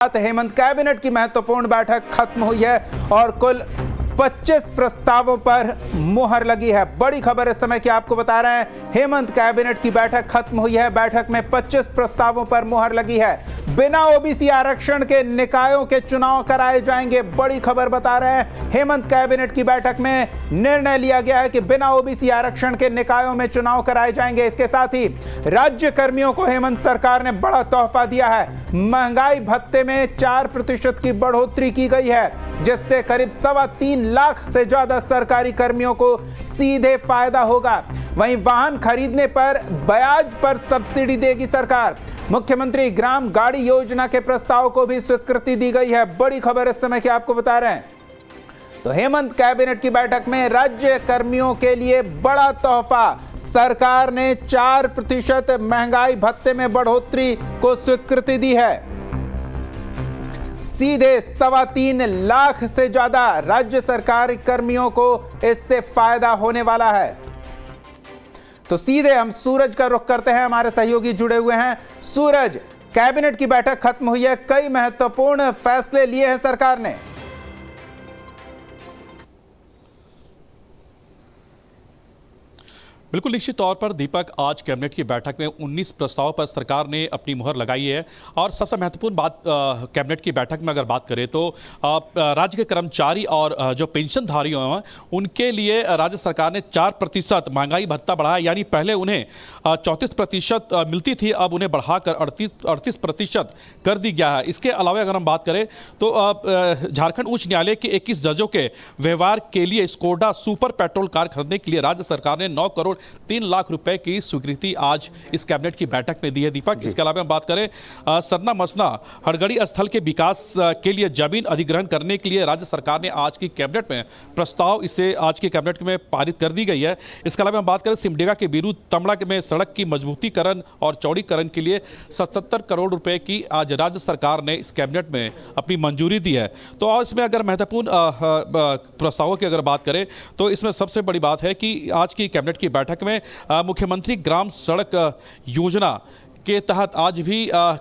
Hemant cabinet की महत्वपूर्ण बैठक खत्म हुई है और कुल 25 प्रस्तावों पर मुहर लगी है। बड़ी खबर इस समय की आपको बता रहे हैं, हेमंत कैबिनेट की बैठक खत्म हुई है। बैठक में 25 प्रस्तावों पर मुहर लगी है। बिना ओबीसी आरक्षण के निकायों के चुनाव कराए जाएंगे। बड़ी खबर बता रहे हैं, हेमंत कैबिनेट की बैठक में निर्णय लिया गया है कि बिना ओबीसी आरक्षण के निकायों में चुनाव कराए जाएंगे। इसके साथ ही राज्य कर्मियों को हेमंत सरकार ने बड़ा तोहफा दिया है। महंगाई भत्ते में 4% की बढ़ोतरी की गई है, जिससे करीब 3.25 लाख से ज्यादा सरकारी कर्मियों को सीधे फायदा होगा। वहीं वाहन खरीदने पर ब्याज पर सब्सिडी देगी सरकार। मुख्यमंत्री ग्राम गाड़ी योजना के प्रस्ताव को भी स्वीकृति दी गई है। बड़ी खबर इस समय की आपको बता रहे हैं। तो हेमंत कैबिनेट की बैठक में राज्य कर्मियों के लिए बड़ा तोहफा, सरकार ने 4% महंगाई भत्ते में बढ़ोतरी को स्वीकृति दी है। सीधे 3.25 लाख से ज्यादा राज्य सरकारी कर्मियों को इससे फायदा होने वाला है। तो सीधे हम सूरज का रुख करते हैं, हमारे सहयोगी जुड़े हुए हैं। सूरज, कैबिनेट की बैठक खत्म हुई है, कई महत्वपूर्ण फैसले लिए हैं सरकार ने। बिल्कुल निश्चित तौर पर दीपक, आज कैबिनेट की बैठक में 19 प्रस्तावों पर सरकार ने अपनी मुहर लगाई है। और सबसे महत्वपूर्ण बात कैबिनेट की बैठक में अगर बात करें तो राज्य के कर्मचारी और जो पेंशनधारी हैं उनके लिए राज्य सरकार ने 4% महंगाई भत्ता बढ़ाया। यानी पहले उन्हें 34% मिलती थी, अब उन्हें बढ़ाकर 38% कर दी गया है। इसके अलावा अगर हम बात करें तो झारखंड उच्च न्यायालय के 21 जजों के व्यवहार के लिए स्कोडा सुपर पेट्रोल कार खरीदने के लिए राज्य सरकार ने 9 करोड़ 3 लाख रुपए की स्वीकृति आज इस कैबिनेट की बैठक में दी है दीपक। इसके अलावा हम बात करें सरना मसना हड़गड़ी स्थल के विकास के लिए जमीन अधिग्रहण करने के लिए राज्य सरकार ने आज की कैबिनेट में प्रस्ताव इसे आज की कैबिनेट में पारित कर दी गई है। इसके अलावा हम बात करें सिमडेगा के बीरू तमड़ा में सड़क की मजबूतीकरण और चौड़ीकरण के लिए 77 करोड़ रुपए की आज राज्य सरकार ने इस कैबिनेट में अपनी मंजूरी दी है। तो आज इसमें अगर महत्वपूर्ण प्रस्तावों की अगर बात करें तो इसमें सबसे बड़ी बात है कि आज की कैबिनेट की बैठक में मुख्यमंत्री ग्राम सड़क योजना के तहत आज भी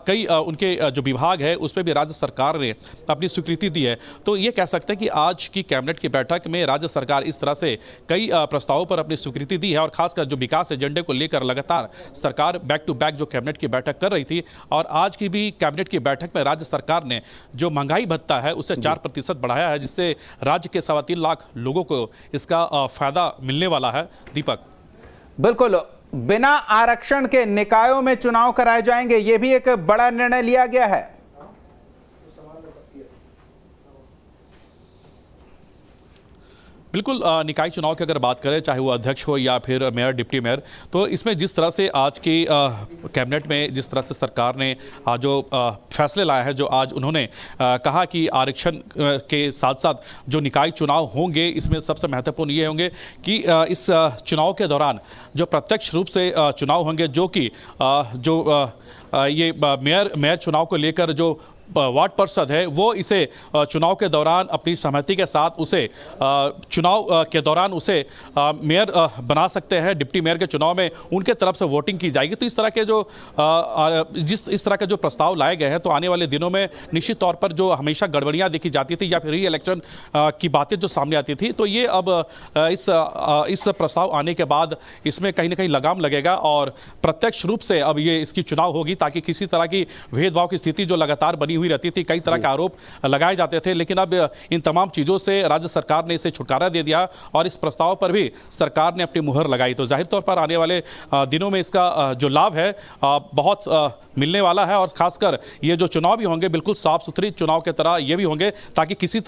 कई उनके जो विभाग है उसमें भी राज्य सरकार ने अपनी स्वीकृति दी है। तो ये कह सकते हैं कि आज की कैबिनेट की बैठक में राज्य सरकार इस तरह से कई प्रस्तावों पर अपनी स्वीकृति दी है। और खासकर जो विकास एजेंडे को लेकर लगातार सरकार बैक टू बैक जो कैबिनेट की बैठक कर रही थी, और आज की भी कैबिनेट की बैठक में राज्य सरकार ने जो महंगाई भत्ता है उसे 4% बढ़ाया है, जिससे राज्य के 3.25 लाख लोगों को इसका फायदा मिलने वाला है। दीपक, बिल्कुल, बिना आरक्षण के निकायों में चुनाव कराए जाएंगे, यह भी एक बड़ा निर्णय लिया गया है। बिल्कुल, निकाय चुनाव की अगर बात करें, चाहे वो अध्यक्ष हो या फिर मेयर डिप्टी मेयर, तो इसमें जिस तरह से आज की कैबिनेट में जिस तरह से सरकार ने जो फैसले लाए हैं, जो आज उन्होंने कहा कि आरक्षण के साथ साथ जो निकाय चुनाव होंगे, इसमें सबसे महत्वपूर्ण ये होंगे कि इस चुनाव के दौरान जो प्रत्यक्ष रूप से चुनाव होंगे, जो कि ये मेयर चुनाव को लेकर जो वार्ड पार्षद है वो इसे चुनाव के दौरान अपनी सहमति के साथ उसे चुनाव के दौरान उसे मेयर बना सकते हैं। डिप्टी मेयर के चुनाव में उनके तरफ से वोटिंग की जाएगी। तो इस तरह के जो इस तरह के जो प्रस्ताव लाए गए हैं, तो आने वाले दिनों में निश्चित तौर पर जो हमेशा गड़बड़ियां देखी जाती थी या फिर री इलेक्शन की बातें जो सामने आती थी, तो ये अब इस प्रस्ताव आने के बाद इसमें कहीं ना कहीं लगाम लगेगा और प्रत्यक्ष रूप से अब ये इसकी चुनाव होगी, ताकि किसी तरह की भेदभाव की स्थिति जो लगातार बनी हुई रहती थी, कई तरह के आरोप लगाए जाते थे, लेकिन अब इन तमाम चीजों से राज्य सरकार ने इसे छुटकारा दे दिया और इस प्रस्ताव पर भी सरकार ने अपनी मुहर लगाई। तो जाहिर तौर पर आने वाले दिनों में इसका जो लाभ है बहुत मिलने वाला है। और खासकर ये जो चुनाव भी होंगे बिल्कुल साफ सुथरी चुनाव के तरह ये भी होंगे, ताकि किसी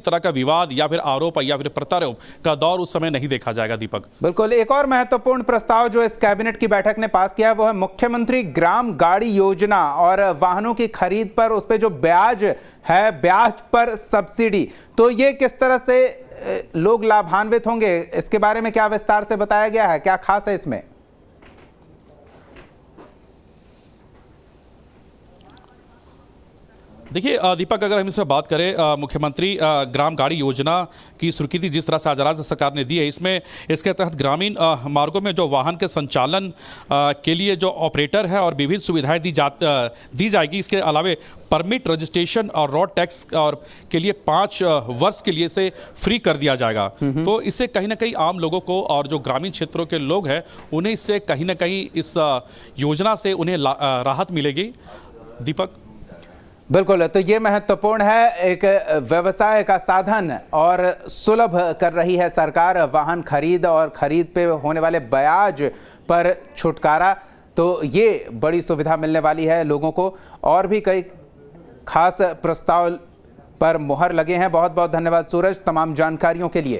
तरह का विवाद या फिर आरोप या फिर प्रत्यारोप का दौर उस समय नहीं देखा जाएगा। दीपक, बिल्कुल, एक और महत्वपूर्ण प्रस्ताव जो इस कैबिनेट की बैठक ने पास किया है वो है मुख्यमंत्री ग्राम गाड़ी योजना और वाहनों की खरीद पर उस पे जो ब्याज है, ब्याज पर सब्सिडी। तो ये किस तरह से लोग लाभान्वित होंगे, इसके बारे में क्या विस्तार से बताया गया है, क्या खास है इसमें? देखिए दीपक, अगर हम इस पर बात करें, मुख्यमंत्री ग्राम गाड़ी योजना की स्वीकृति जिस तरह से आज राज्य सरकार ने दी है, इसके तहत ग्रामीण मार्गों में जो वाहन के संचालन के लिए जो ऑपरेटर है और विभिन्न सुविधाएं दी जाएगी। इसके अलावा परमिट, रजिस्ट्रेशन और रोड टैक्स और के लिए 5 वर्ष के लिए से फ्री कर दिया जाएगा। तो इससे कहीं ना कहीं आम लोगों को और जो ग्रामीण क्षेत्रों के लोग हैं उन्हें इससे कहीं ना कहीं इस योजना से उन्हें राहत मिलेगी। दीपक, बिल्कुल, तो ये महत्वपूर्ण है। एक व्यवसाय का साधन और सुलभ कर रही है सरकार वाहन खरीद और खरीद पे होने वाले ब्याज पर छुटकारा। तो ये बड़ी सुविधा मिलने वाली है लोगों को। और भी कई खास प्रस्ताव पर मुहर लगे हैं। बहुत बहुत धन्यवाद सूरज तमाम जानकारियों के लिए।